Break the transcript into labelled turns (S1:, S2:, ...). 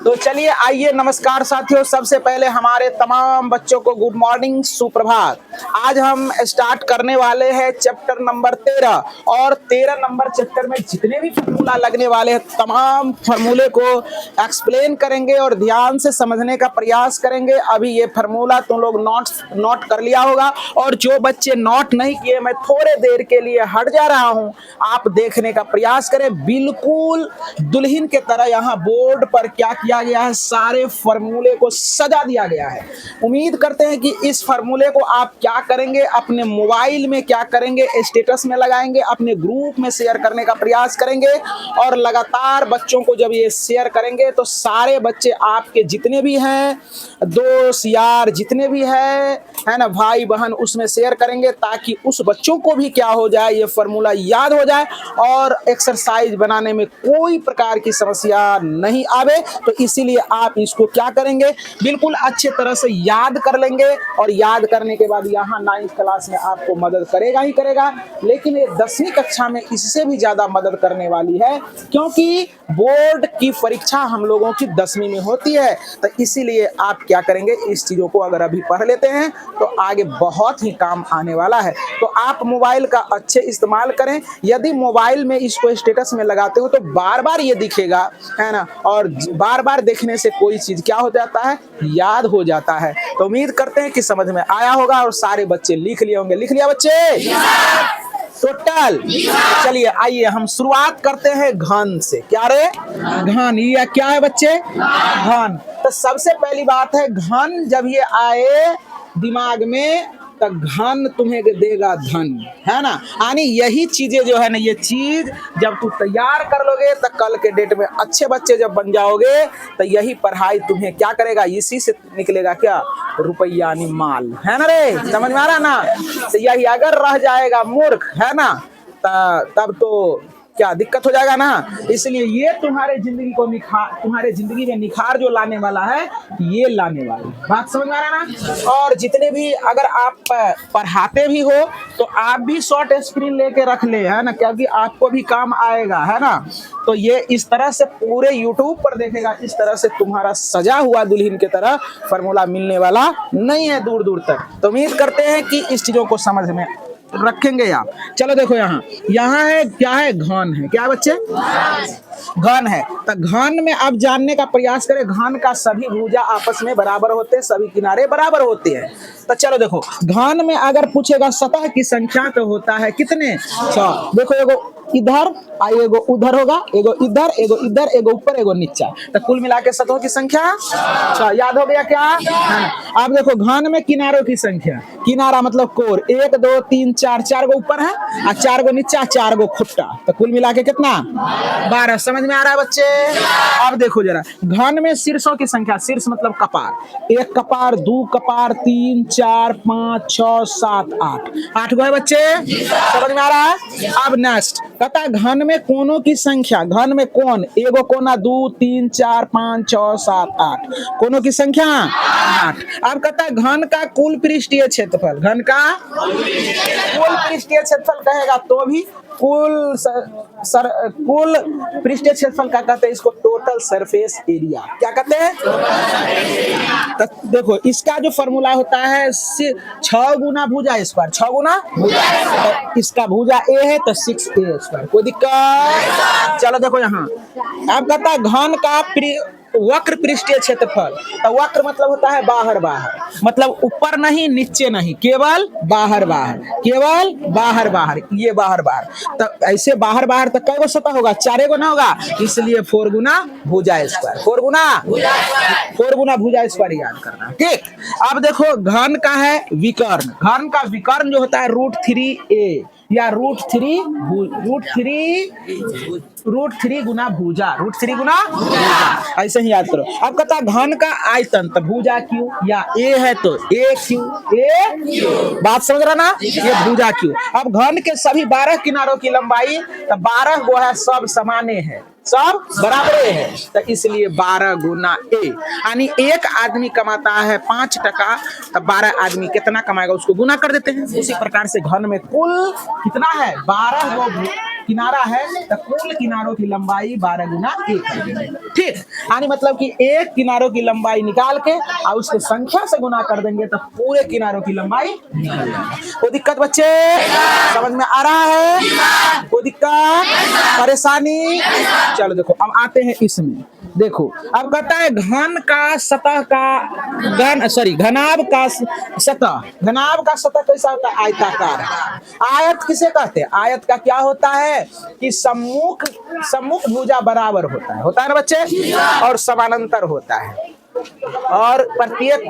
S1: तो चलिए आइए, नमस्कार साथियों। सबसे पहले हमारे तमाम बच्चों को गुड मॉर्निंग, सुप्रभात। आज हम स्टार्ट करने वाले हैं चैप्टर नंबर 13 और 13 नंबर चैप्टर में जितने भी फॉर्मूला लगने वाले हैं तमाम फॉर्मूले को एक्सप्लेन करेंगे और ध्यान से समझने का प्रयास करेंगे। अभी ये फॉर्मूला तुम लोग नोट कर लिया होगा और जो बच्चे नोट नहीं किए, मैं थोड़े देर के लिए हट जा रहा हूं, आप देखने का प्रयास करें। बिल्कुल दुल्हन के तरह यहाँ बोर्ड पर क्या किया गया है, सारे फॉर्मूले को सजा दिया गया है। उम्मीद करते हैं कि इस फॉर्मूले को आप क्या करेंगे, अपने मोबाइल में क्या करेंगे, स्टेटस में लगाएंगे, अपने ग्रुप में शेयर करने का प्रयास करेंगे और लगातार बच्चों को जब ये शेयर करेंगे तो सारे बच्चे आपके जितने भी हैं, दोस्त यार जितने भी है ना, भाई बहन, उसमें शेयर करेंगे ताकि उस बच्चों को भी क्या हो जाए, ये फॉर्मूला याद हो जाए और एक्सरसाइज बनाने में कोई प्रकार की समस्या नहीं आवे। तो इसीलिए आप इसको क्या करेंगे, बिल्कुल अच्छे तरह से याद कर लेंगे और याद करने के बाद यहाँ 9th क्लास में आपको मदद करेगा ही करेगा, लेकिन ये 10वीं कक्षा में इससे भी ज्यादा मदद करने वाली है, क्योंकि बोर्ड की परीक्षा हम लोगों की 10वीं में होती है। तो इसीलिए आप क्या करेंगे, इस चीजों को अगर अभी पढ़ लेते हैं तो आगे बहुत ही काम आने वाला है। तो आप मोबाइल का अच्छे इस्तेमाल करें। यदि मोबाइल में इसको स्टेटस में लगाते हो तो बार बार ये दिखेगा, है ना, और बार बार देखने से कोई चीज क्या हो जाता है, याद हो जाता है। तो उम्मीद करते हैं कि समझ में आया होगा और सारे बच्चे लिख लिए होंगे। लिख लिया बच्चे टोटल? चलिए आइए हम शुरुआत करते हैं घन से। क्या रे? घन। ये क्या है बच्चे? घन। तो सबसे पहली बात है, घन जब ये आए दिमाग में तो घन तुम्हें देगा धन, है ना। यानी यही चीजें जो है ना, ये चीज जब तू तैयार कर लोगे तो कल के डेट में अच्छे बच्चे जब बन जाओगे तो यही पढ़ाई तुम्हें क्या करेगा, इसी से निकलेगा क्या, रुपया यानी माल, है ना रे। समझ में आ रहा ना। तो यही अगर रह जाएगा मूर्ख, है ना, तब तो क्या दिक्कत हो जाएगा ना। इसलिए ये तुम्हारे जिंदगी को तुम्हारे जिंदगी में निखार जो लाने वाला है, ये लाने वाला बात समझ में आ रहा ना। और जितने भी अगर आप पढ़ाते भी हो तो आप भी शॉर्ट स्क्रीन लेके रख ले, है ना, क्योंकि आपको भी काम आएगा, है ना। तो ये इस तरह से पूरे यूट्यूब पर देखेगा, इस तरह से तुम्हारा सजा हुआ दुल्हन की तरह फॉर्मूला मिलने वाला नहीं है दूर दूर तक। तो उम्मीद करते हैं कि इस चीजों को समझ में रखेंगे आप। चलो देखो यहाँ है, क्या है, घन है। क्या बच्चे? घन है। तो घन में अब जानने का प्रयास करें। घन का सभी भुजा आपस में बराबर होते हैं, सभी किनारे बराबर होते हैं। तो चलो देखो, घन में अगर पूछेगा सतह की संख्या तो होता है कितने? 6। देखो एगो इधर आई, एगो उधर होगा, एगो इधर, एगो इधर, एगो ऊपर, एगो नीचा। तो कुल मिला के सतहों की संख्या 6। याद हो गया क्या? अब देखो घन में किनारों की संख्या, किनारा मतलब कोर, 1 2 3 4, 4 गो ऊपर है और 4 गो नीचा, 4 गो खुट्टा। तो कुल मिला के कितना? 12। समझ में आ रहा है बच्चे? अब देखो जरा, घन में शीर्षों की संख्या, शीर्ष मतलब कपार, 1 कपार, 2 कपार, 3 4 5 6 7 8, 8 गो है बच्चे। समझ में आ रहा है? अब नेक्स्ट कहता है घन में कोनों की संख्या। घन में कोन, एगो कोना, 2 3 4 5 6 7 8, कोनों की संख्या 8। अब कहता है घन का कुल पृष्ठीय क्षेत्रफल। घन का कुल पृष्ठीय क्षेत्रफल कहेगा तो भी कुल पृष्ठीय क्षेत्रफल क्या कहते हैं, इसको टोटल सरफेस एरिया। क्या कहते हैं? तो देखो इसका जो फॉर्मूला होता है 6 गुना भुजा स्क्वायर, 6 गुना भुजा। तो इसका भुजा ए है तो 6a स्क्वायर। कोई दिक्कत? चलो देखो यहाँ, अब कहता है घन का वक्र पृष्ठीय क्षेत्रफल। तो वक्र मतलब होता है बाहर बाहर, मतलब ऊपर नहीं नीचे नहीं, केवल बाहर बाहर, केवल बाहर बाहर, ये बाहर बाहर। तो ऐसे बाहर बाहर तक कई सतह होगा, 4 गो ना होगा, इसलिए 4 गुना भुजा स्क्वायर, 4 गुना भुजा स्क्वायर याद करना। ठीक। अब देखो घन का है विकर्ण। घन का विकर्ण जो होता है √3a या √3 गुना भुजा, √3 गुना भुजा, ऐसे ही याद करो। अब कहता है घन का आयतन, तो भुजा क्यू, या ए है तो ए क्यू, बात समझ रहा ना, ये भुजा क्यू। अब घन के सभी 12 किनारों की लंबाई, तो 12 गो है, सब समाने है, सब बराबर है, तो इसलिए 12 गुना ए। यानी एक आदमी कमाता है 5 टका, तो 12 आदमी कितना कमाएगा उसको गुना कर देते हैं। उसी प्रकार से घन में कुल कितना है, 12 गो किनारा है तो कुल किनारों की लंबाई 12 गुना 1 है। ठीक, यानी मतलब कि एक किनारों की लंबाई निकाल के और उसके संख्या से गुना कर देंगे तो पूरे किनारों की लंबाई निकल जाएगी। कोई दिक्कत बच्चे समझ में आ रहा है? कोई दिक्कत परेशानी? चलो देखो अब आते हैं इसमें। देखो अब कहता है घन का सतह का घनाभ का सतह, घनाभ का सतह कैसा होता है? आयताकार। आयत किसे कहते हैं? आयत का क्या होता है कि सम्मुख भुजा बराबर होता है ना बच्चे, और समानांतर होता है, और प्रत्येक